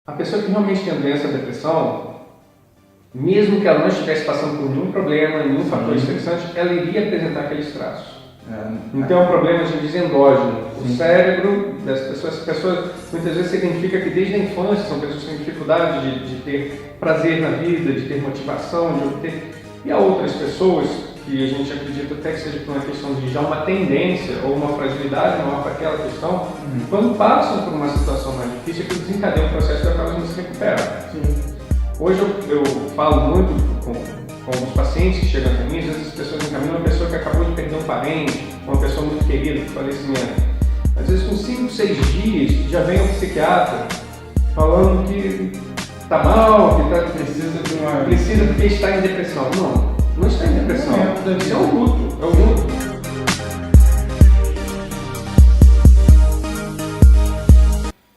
A pessoa que realmente tem a doença da depressão, mesmo que ela não estivesse passando por nenhum problema, nenhum fator estressante, ela iria apresentar aqueles traços. Então é um problema, a gente diz, endógeno. O cérebro das pessoas muitas vezes se identifica que desde a infância são pessoas que têm dificuldade de ter prazer na vida, de ter motivação, de obter. E há outras pessoas que a gente acredita até que seja por uma questão de já uma tendência ou uma fragilidade maior para aquela questão, quando passam por uma situação mais difícil, que desencadeia um processo da qual elas não se recuperam. Hoje eu falo muito com os pacientes que chegam a mim, às vezes as pessoas encaminham uma pessoa que acabou de perder um parente, uma pessoa muito querida, com falecimento. Às vezes com 5, 6 dias já vem um psiquiatra falando que está mal, que precisa porque está em depressão. Não está em depressão. Isso é um luto.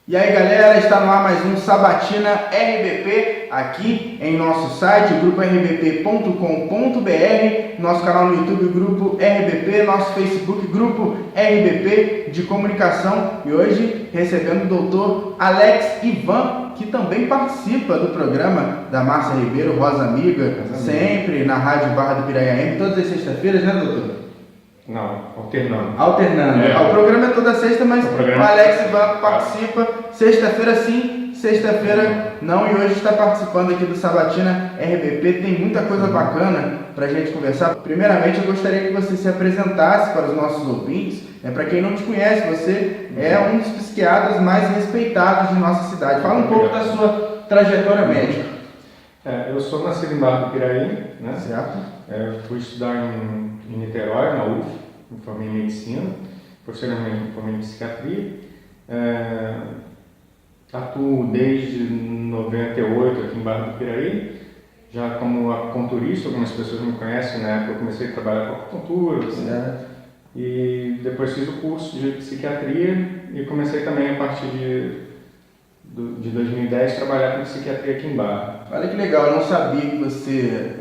E aí galera, está no ar mais um Sabatina RBP aqui em nosso site, grupo-rbp.com.br, nosso canal no YouTube, Grupo RBP, nosso Facebook, Grupo RBP de Comunicação, e hoje recebendo o doutor Alex Ivan, que também participa do programa da Márcia Ribeiro, Rosa Amiga, sempre na Rádio Barra do Piraí AM, todas as sextas-feiras, né, doutor? Não, alternando. O programa é toda sexta, mas o Alex Ivan participa sexta-feira sim, sexta-feira não, e hoje está participando aqui do Sabatina RBP. Tem muita coisa bacana para a gente conversar. Primeiramente, eu gostaria que você se apresentasse para os nossos ouvintes. Para quem não te conhece, você é um dos psiquiatras mais respeitados de nossa cidade. Fala um pouco da sua trajetória médica. Eu sou nascido em Barra do Piraí, né? Certo. Fui estudar em Niterói, na UF, me formei em medicina, posteriormente me formei em psiquiatria. Atuo desde 98 aqui em Barra do Piraí, já como acupunturista. Algumas pessoas me conhecem, na época eu comecei a trabalhar com acupuntura, e depois fiz o curso de psiquiatria e comecei também a partir de 2010 trabalhar com psiquiatria aqui em Barra. Olha que legal, eu não sabia que você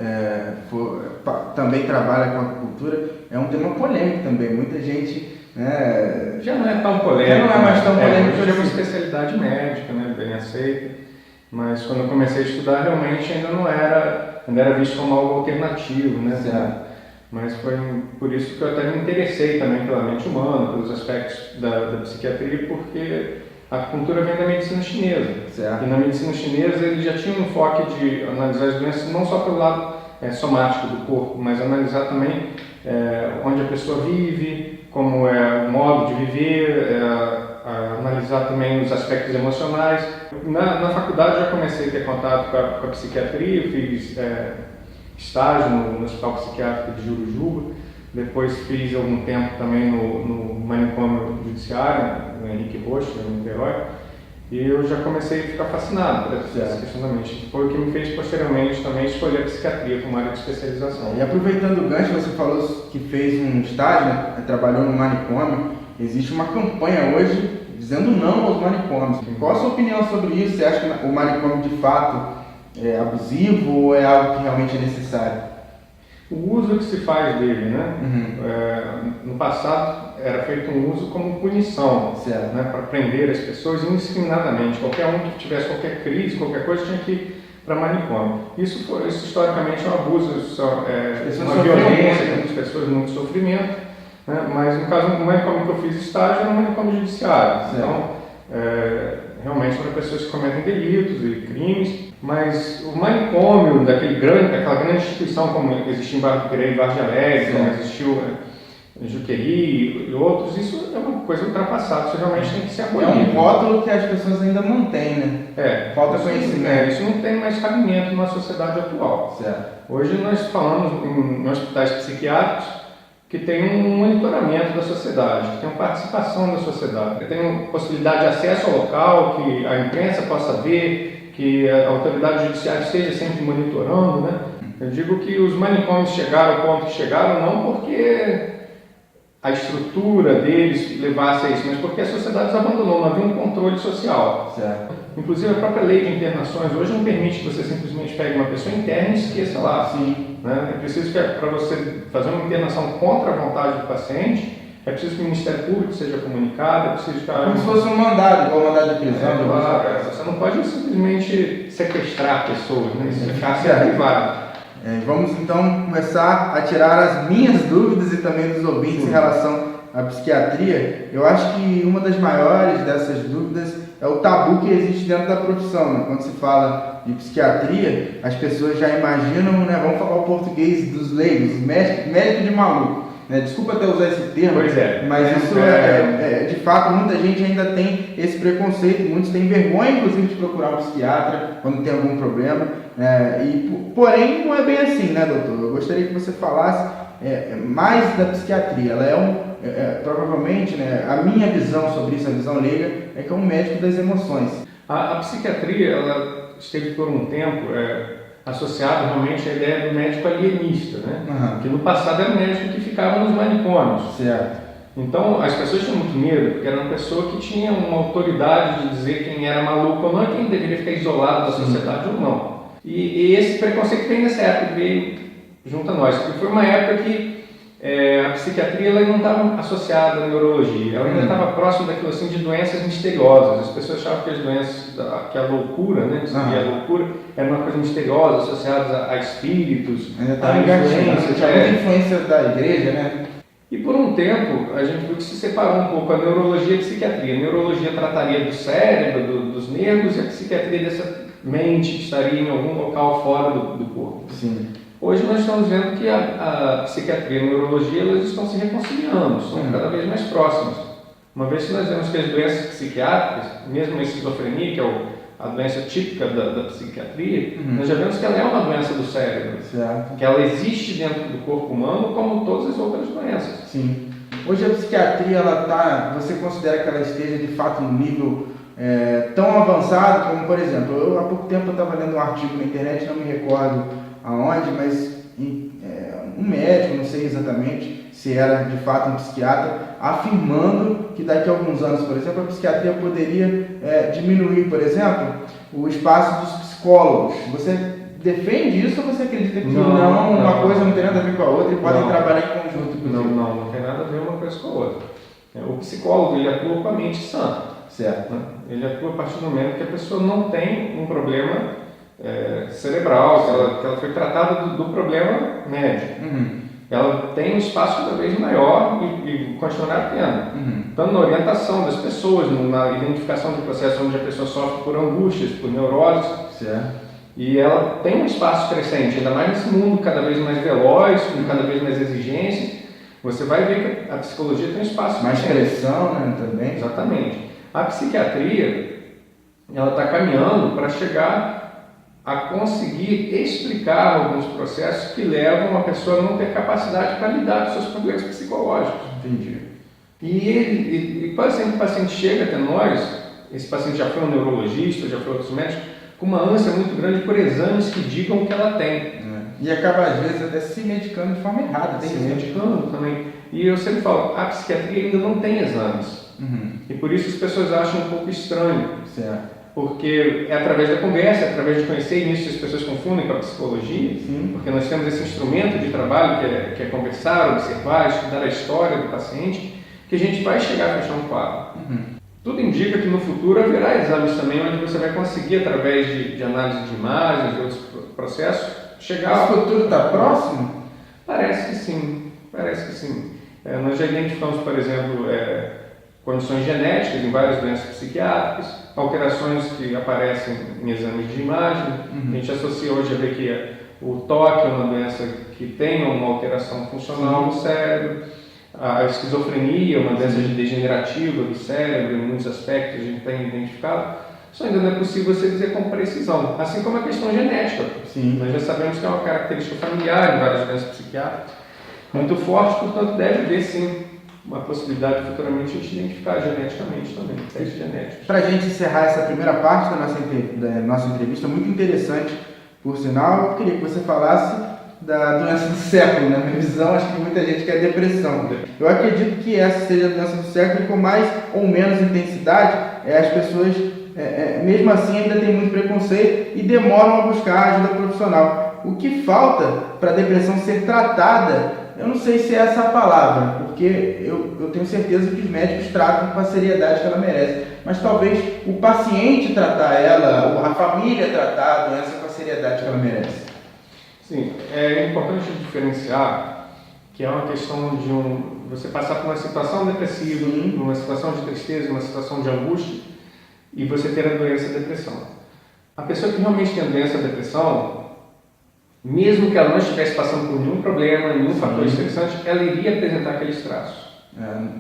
também trabalha com acupuntura. É um tema polêmico também, muita gente... Já não é tão polêmico. Já não é mais tão polêmico. Hoje é uma especialidade médica, né, bem aceita, mas quando eu comecei a estudar realmente ainda era visto como algo alternativo, né? Certo. Mas foi por isso que eu até me interessei também pela mente humana, pelos aspectos da psiquiatria, porque a acupuntura vem da medicina chinesa. Certo. E na medicina chinesa ele já tinha um enfoque de analisar as doenças não só pelo lado somático do corpo, mas analisar também onde a pessoa vive, como é o modo de viver, analisar também os aspectos emocionais. Na faculdade eu já comecei a ter contato com a psiquiatria, fiz estágio no Hospital Psiquiátrico de Jurujuba, depois fiz algum tempo também no manicômio judiciário, no Henrique Rocha, no Niterói, e eu já comecei a ficar fascinado por esse questionamento. Foi o que me fez posteriormente também escolher a psiquiatria como área de especialização. E aproveitando o gancho, você falou que fez um estágio, trabalhou no manicômio. Existe uma campanha hoje dizendo não aos manicômios. Qual a sua opinião sobre isso? Você acha que o manicômio de fato é abusivo ou é algo que realmente é necessário? O uso que se faz dele, né? No passado era feito um uso como punição, né? Para prender as pessoas indiscriminadamente. Qualquer um que tivesse qualquer crise, qualquer coisa, tinha que ir para manicômio. Isso historicamente é um abuso, uma violência com as pessoas, muito sofrimento, né? Mas no caso do manicômio que eu fiz estágio era um manicômio judiciário. Então, realmente para pessoas que cometem delitos e crimes. Mas o manicômio daquela grande instituição como existiu em Barra do Piraí, Vargem Alegre, como existiu em Juqueri e outros, isso é uma coisa ultrapassada, isso realmente tem que ser abolido. É um rótulo que as pessoas ainda mantêm, né? Falta conhecimento. Isso não tem mais cabimento na sociedade atual. Certo. Hoje nós falamos em hospitais psiquiátricos que tem um monitoramento da sociedade, que tem uma participação da sociedade, que tem possibilidade de acesso ao local, que a imprensa possa ver, que a autoridade judiciária esteja sempre monitorando, né? Eu digo que os manicômios chegaram ao ponto que chegaram não porque a estrutura deles levasse a isso, mas porque a sociedade os abandonou, não havia um controle social. Certo. Inclusive a própria lei de internações hoje não permite que você simplesmente pegue uma pessoa interna e esqueça lá. Sim. Né? É preciso que para você fazer uma internação contra a vontade do paciente, É preciso que o Ministério Público seja comunicado, é preciso que... Como se fosse um mandado, igual mandado de prisão. Você não pode simplesmente sequestrar pessoas, né? Isso é cárcere privado. Vamos então começar a tirar as minhas dúvidas e também dos ouvintes em relação à psiquiatria. Eu acho que uma das maiores dessas dúvidas é o tabu que existe dentro da profissão, né? Quando se fala de psiquiatria, as pessoas já imaginam, né? Vamos falar o português dos leigos, médico de maluco. Desculpa até usar esse termo, mas isso de fato, muita gente ainda tem esse preconceito, muitos têm vergonha, inclusive, de procurar um psiquiatra quando tem algum problema, porém não é bem assim, né, doutor? Eu gostaria que você falasse mais da psiquiatria. Ela provavelmente, né, a minha visão sobre isso, a visão leiga, é que é um médico das emoções. A psiquiatria, ela esteve por um tempo associado realmente à ideia do médico alienista, né? Que no passado era um médico que ficava nos manicômios. Certo. Então as pessoas tinham muito medo, porque era uma pessoa que tinha uma autoridade de dizer quem era maluco ou não e quem deveria ficar isolado da sociedade ou não. E esse preconceito vem nessa época, veio junto a nós, porque foi uma época que a psiquiatria ela não estava associada à neurologia, ela ainda estava próxima daquilo assim de doenças misteriosas. As pessoas achavam que as doenças, que a loucura, né, que seria a loucura, era uma coisa misteriosa, associada a espíritos, ainda estava engatinhando, tinha muita influência da igreja, né? E por um tempo a gente viu que se separou um pouco a neurologia e a psiquiatria. A neurologia trataria do cérebro, dos nervos, e a psiquiatria dessa mente que estaria em algum local fora do corpo. Sim. Hoje nós estamos vendo que a psiquiatria e a neurologia elas estão se reconciliando, são cada vez mais próximas. Uma vez que nós vemos que as doenças psiquiátricas, mesmo a esquizofrenia, que é a doença típica da psiquiatria, nós já vemos que ela é uma doença do cérebro, que ela existe dentro do corpo humano como todas as outras doenças. Sim. Hoje a psiquiatria, você considera que ela esteja de fato num nível tão avançado como, por exemplo, há pouco tempo eu estava lendo um artigo na internet, não me recordo aonde, mas um médico, não sei exatamente se era de fato um psiquiatra, afirmando que daqui a alguns anos, por exemplo, a psiquiatria poderia diminuir, por exemplo, o espaço dos psicólogos. Você defende isso ou você acredita que uma coisa não tem nada a ver com a outra e podem trabalhar em conjunto? Não tem nada a ver uma coisa com a outra. O psicólogo ele atua com a mente sã. Certo. Ele atua a partir do momento que a pessoa não tem um problema cerebral, que ela foi tratada do problema médico. Ela tem um espaço cada vez maior e continuará tendo. Tanto na orientação das pessoas, na identificação de processos onde a pessoa sofre por angústias, por neuroses. Certo. E ela tem um espaço crescente, ainda mais nesse mundo cada vez mais veloz, com cada vez mais exigências. Você vai ver que a psicologia tem um espaço mais pressão, né, também. Exatamente. A psiquiatria, ela está caminhando para chegar a conseguir explicar alguns processos que levam a pessoa a não ter capacidade para lidar com seus problemas psicológicos. Entendi. E quase sempre o paciente chega até nós, esse paciente já foi um neurologista, já foi outros médicos, com uma ânsia muito grande por exames que digam o que ela tem. E acaba, às vezes, até se medicando de forma errada. Se medicando também. E eu sempre falo, a psiquiatria ainda não tem exames. E por isso as pessoas acham um pouco estranho. Certo. Porque é através da conversa, é através de conhecer, e isso as pessoas confundem com a psicologia. Porque nós temos esse instrumento de trabalho que é conversar, observar, estudar a história do paciente, que a gente vai chegar a fechar um quadro. Tudo indica que no futuro haverá exames também, onde você vai conseguir, através de análise de imagens e outros processos, chegar... Esse futuro está próximo? Parece que sim, parece que sim. Nós já identificamos, por exemplo, condições genéticas em várias doenças psiquiátricas, alterações que aparecem em exames de imagem. A gente associa hoje a ver que o toque é uma doença que tem uma alteração funcional no cérebro. A esquizofrenia é uma doença degenerativa do cérebro, em muitos aspectos a gente tem identificado. Isso ainda não é possível você dizer com precisão, assim como a questão genética. Nós já sabemos que é uma característica familiar em várias doenças psiquiátricas muito forte, portanto deve haver sim uma possibilidade futuramente de a gente identificar geneticamente também, testes genéticos. Para a gente encerrar essa primeira parte da nossa entrevista, muito interessante, por sinal, eu queria que você falasse da doença do século. Na minha visão, acho que muita gente quer depressão. Eu acredito que essa seja a doença do século, e com mais ou menos intensidade, as pessoas, mesmo assim, ainda têm muito preconceito e demoram a buscar ajuda profissional. O que falta para a depressão ser tratada eu não sei se é essa a palavra, porque eu tenho certeza que os médicos tratam com a seriedade que ela merece, mas talvez o paciente tratar ela, ou a família tratar a doença com a seriedade que ela merece. Sim, é importante diferenciar que é uma questão de você passar por uma situação depressiva, uma situação de tristeza, uma situação de angústia, e você ter a doença da depressão. A pessoa que realmente tem a doença da depressão, mesmo que ela não estivesse passando por nenhum problema, nenhum fator estressante, ela iria apresentar aqueles traços.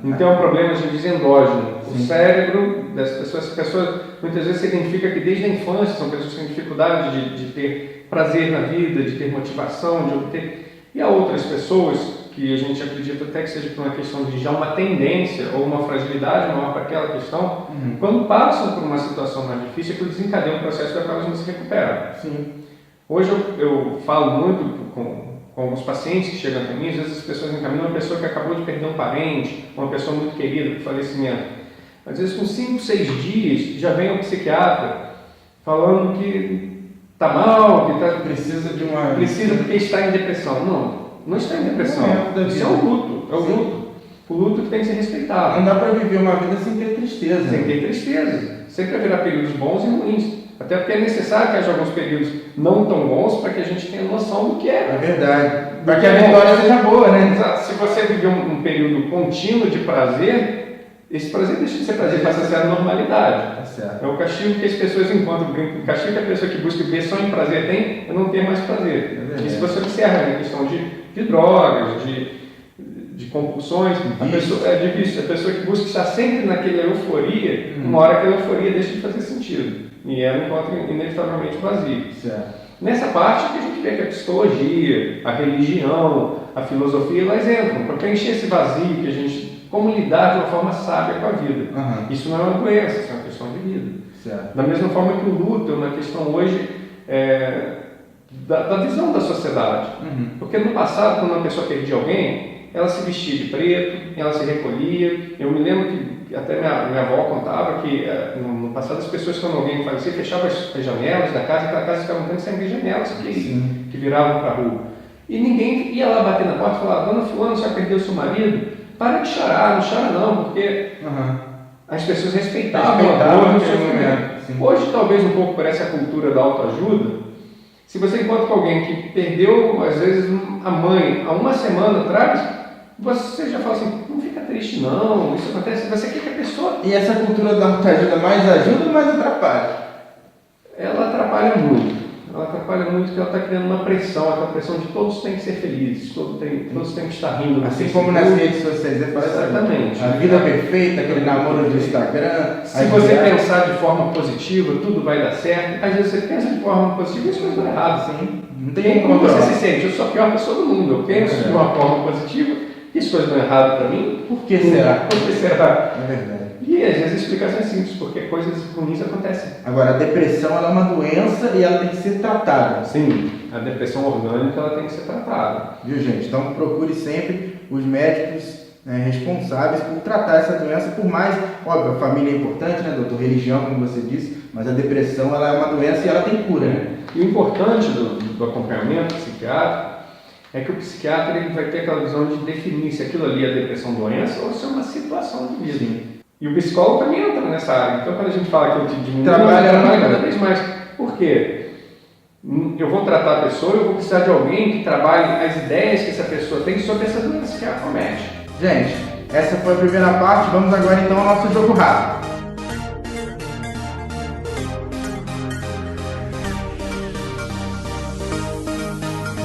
Então é um problema de endógeno. O cérebro das pessoas, as pessoas muitas vezes se identifica que desde a infância são pessoas que têm dificuldade de ter prazer na vida, de ter motivação, de obter. E há outras pessoas que a gente acredita até que seja por uma questão de já uma tendência ou uma fragilidade maior para aquela questão, quando passam por uma situação mais difícil, que desencadeia um processo da qual eles não se recuperam. Hoje eu falo muito com alguns pacientes que chegam até mim, às vezes as pessoas encaminham uma pessoa que acabou de perder um parente, uma pessoa muito querida por falecimento. Às vezes com 5, 6 dias já vem um psiquiatra falando que está mal, que precisa porque está em depressão. Não está em depressão. Isso é um luto. É o luto. O luto que tem que ser respeitado. Não dá para viver uma vida sem ter tristeza. Sem ter tristeza. Sempre haverá períodos bons e ruins. Até porque é necessário que haja alguns períodos não tão bons para que a gente tenha noção do que é. É verdade. Para que a vitória seja boa, né? Exato. Se você viver um período contínuo de prazer, esse prazer deixa de ser prazer, passa a ser a normalidade. É o castigo que as pessoas encontram. O castigo que a pessoa que busca viver só em prazer tem é não ter mais prazer. E se você observa na questão de drogas, de compulsões, a pessoa, é difícil. A pessoa que busca estar sempre naquela euforia, uma hora aquela euforia deixa de fazer sentido. E ela encontra inevitavelmente vazio. Nessa parte que a gente vê que a psicologia, a religião, a filosofia, elas entram para preencher esse vazio que a gente, como lidar de uma forma sábia com a vida. Isso não é uma doença, isso é uma questão de vida. Da mesma forma que o luto é uma questão hoje da visão da sociedade. Porque no passado, quando uma pessoa perdia alguém, ela se vestia de preto, ela se recolhia. Eu me lembro que até minha avó contava que no passado as pessoas, quando alguém falecia, fechavam as janelas da casa, e aquela casa ficava muito sem janelas que viravam para a rua. E ninguém ia lá bater na porta e falava: Dona Fulano, você já perdeu seu marido? Para de chorar, não chora não, porque as pessoas respeitavam a dor no sofrimento. Hoje, talvez um pouco por essa cultura da autoajuda, se você encontra com alguém que perdeu, às vezes, a mãe há uma semana atrás, você já fala assim: não fica triste não, isso acontece, você quer que a pessoa... E essa cultura da autoajuda mais ajuda ou mais atrapalha? Ela atrapalha muito. Ela atrapalha muito porque ela está criando uma pressão, aquela pressão de todos têm que ser felizes, todos têm que estar rindo. Assim como nas redes sociais, exatamente. A vida perfeita, aquele namoro do Instagram. Se você pensar de forma positiva, tudo vai dar certo. Às vezes você pensa de forma positiva e as coisas dão errado. Não tem como você se sente. Eu sou a pior pessoa do mundo. Eu penso de uma forma positiva e as coisas dão errado para mim. Por que será? Por que será? É verdade. E às vezes a explicação é simples, porque coisas ruins acontecem. Agora, a depressão ela é uma doença e ela tem que ser tratada. Sim, a depressão orgânica ela tem que ser tratada. Viu, gente? Então procure sempre os médicos responsáveis por tratar essa doença, por mais, óbvio, a família é importante, né, doutor? Religião, como você disse, mas a depressão ela é uma doença e ela tem cura, né? E o importante do acompanhamento psiquiátrico é que o psiquiatra ele vai ter aquela visão de definir se aquilo ali é depressão doença ou se é uma situação de vida. Sim. E o psicólogo também entra nessa área. Então, quando a gente fala que eu te diminuo, trabalha cada vez mais. Por quê? Eu vou tratar a pessoa, eu vou precisar de alguém que trabalhe as ideias que essa pessoa tem sobre essa doença que ela comete. Gente, essa foi a primeira parte. Vamos agora então ao nosso jogo rápido.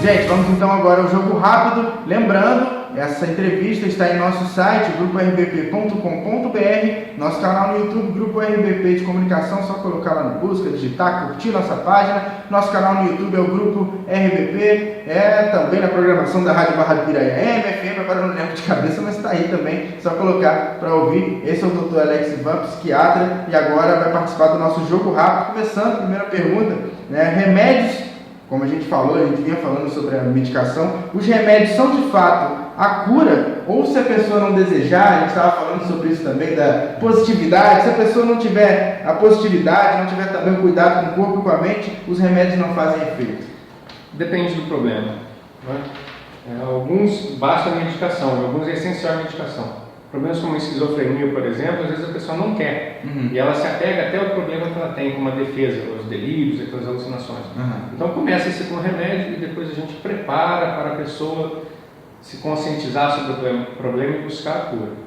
Gente, vamos então agora ao jogo rápido. Lembrando, essa entrevista está em nosso site, grupo-rbp.com.br, nosso canal no YouTube, Grupo RBP de Comunicação, só colocar lá no busca, digitar, curtir nossa página. Nosso canal no YouTube é o Grupo RBP, também na programação da Rádio Barra do Piraí, FM, agora eu não lembro de cabeça, mas está aí também, só colocar para ouvir. Esse é o Dr. Alex Ivan, psiquiatra, e agora vai participar do nosso jogo rápido. Começando, primeira pergunta, remédios. Como a gente falou, a gente vinha falando sobre a medicação, os remédios são de fato a cura, ou se a pessoa não desejar, a gente estava falando sobre isso também, da positividade, se a pessoa não tiver a positividade, não tiver também o cuidado com o corpo e com a mente, os remédios não fazem efeito. Depende do problema. Né? Alguns basta a medicação, alguns é essencial a medicação. Problemas como a esquizofrenia, por exemplo, às vezes a pessoa não quer. E ela se apega até ao problema que ela tem, como a defesa, os delírios, aquelas alucinações. Então começa-se com o remédio e depois a gente prepara para a pessoa se conscientizar sobre o problema e buscar a cura.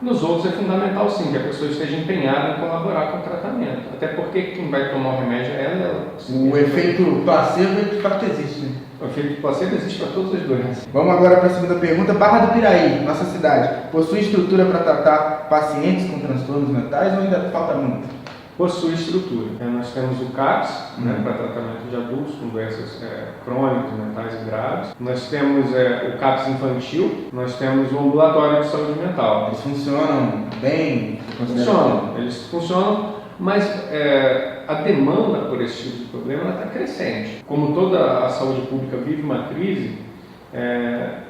Nos outros é fundamental sim que a pessoa esteja empenhada em colaborar com o tratamento. Até porque quem vai tomar o remédio é ela. O efeito placebo de fato existe, né? O efeito placebo existe para todas as doenças. Vamos agora para a segunda pergunta. Barra do Piraí, nossa cidade, possui estrutura para tratar pacientes com transtornos mentais ou ainda falta muito? Possui estrutura. Nós temos o CAPS, para tratamento de adultos com doenças crônicas, mentais e graves. Nós temos o CAPS infantil. Nós temos o ambulatório de saúde mental. Eles funcionam bem? Eles funcionam, mas a demanda por esse tipo de problema está crescente. Como toda a saúde pública vive uma crise,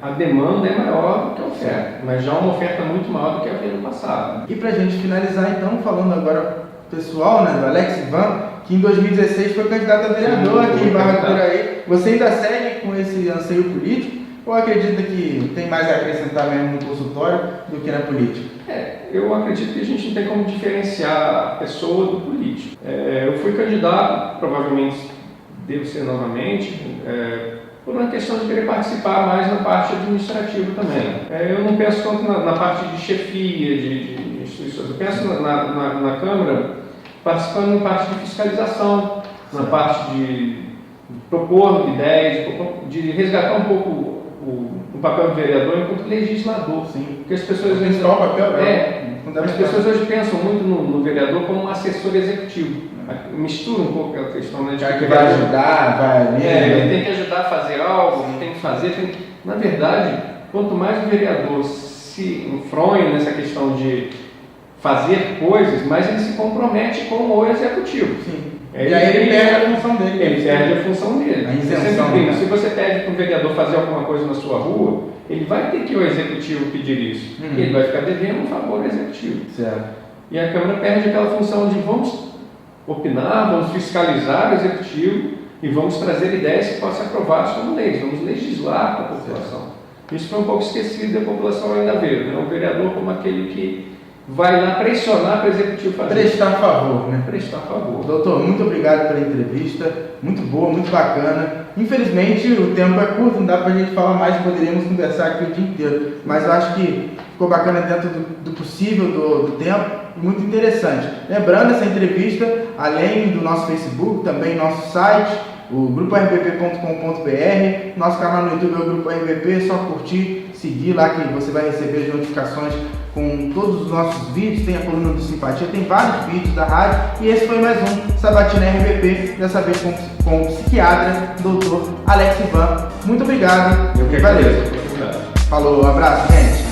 a demanda é maior do que a oferta, mas já uma oferta muito maior do que havia no passado. E para a gente finalizar, então, falando agora pessoal, né, do Alex Ivan, que em 2016 foi candidato a vereador aqui em Barra do Piraí. Você ainda segue com esse anseio político ou acredita que tem mais a acrescentar mesmo no consultório do que na política? Eu acredito que a gente não tem como diferenciar a pessoa do político. Eu fui candidato, provavelmente devo ser novamente, por uma questão de querer participar mais na parte administrativa também. Eu não penso tanto na parte de chefia, de instituições. Eu penso na Câmara participando na parte de fiscalização, na parte de propor ideias, de resgatar um pouco o papel do vereador enquanto legislador. Sim. Porque as pessoas as pessoas hoje pensam muito no vereador como um assessor executivo. Mistura um pouco aquela questão, né? Já que vai ajudar, vai ali. Ele tem que ajudar a fazer algo, tem que fazer. Na verdade, quanto mais o vereador se enfronha nessa questão de fazer coisas, mais ele se compromete com o executivo. Sim. E aí ele perde a função dele. Ele perde a função dele. A isenção, se você pede para um vereador fazer alguma coisa na sua rua, ele vai ter que o executivo pedir isso. E ele vai ficar devendo um favor ao executivo. Certo. E a Câmara perde aquela função de vamos opinar, vamos fiscalizar o executivo e vamos trazer ideias que possam ser aprovadas como leis, vamos legislar para a população. Isso foi um pouco esquecido e a população ainda vê, né? O vereador como aquele que vai lá pressionar para o executivo fazer. Prestar favor, né? Prestar favor. Doutor, muito obrigado pela entrevista, muito boa, muito bacana. Infelizmente o tempo é curto, não dá pra gente falar mais, poderíamos conversar aqui o dia inteiro, mas eu acho que ficou bacana dentro do possível, do tempo, e muito interessante. Lembrando, essa entrevista, além do nosso Facebook, também nosso site, o gruporvp.com.br, nosso canal no YouTube é o Grupo RVP, é só curtir, seguir lá que você vai receber as notificações com todos os nossos vídeos, tem a coluna do Simpatia, tem vários vídeos da rádio, e esse foi mais um Sabatina RVP, dessa vez com o psiquiatra, doutor Alex Ivan. Muito obrigado. Eu que agradeço a oportunidade. Falou, um abraço, gente.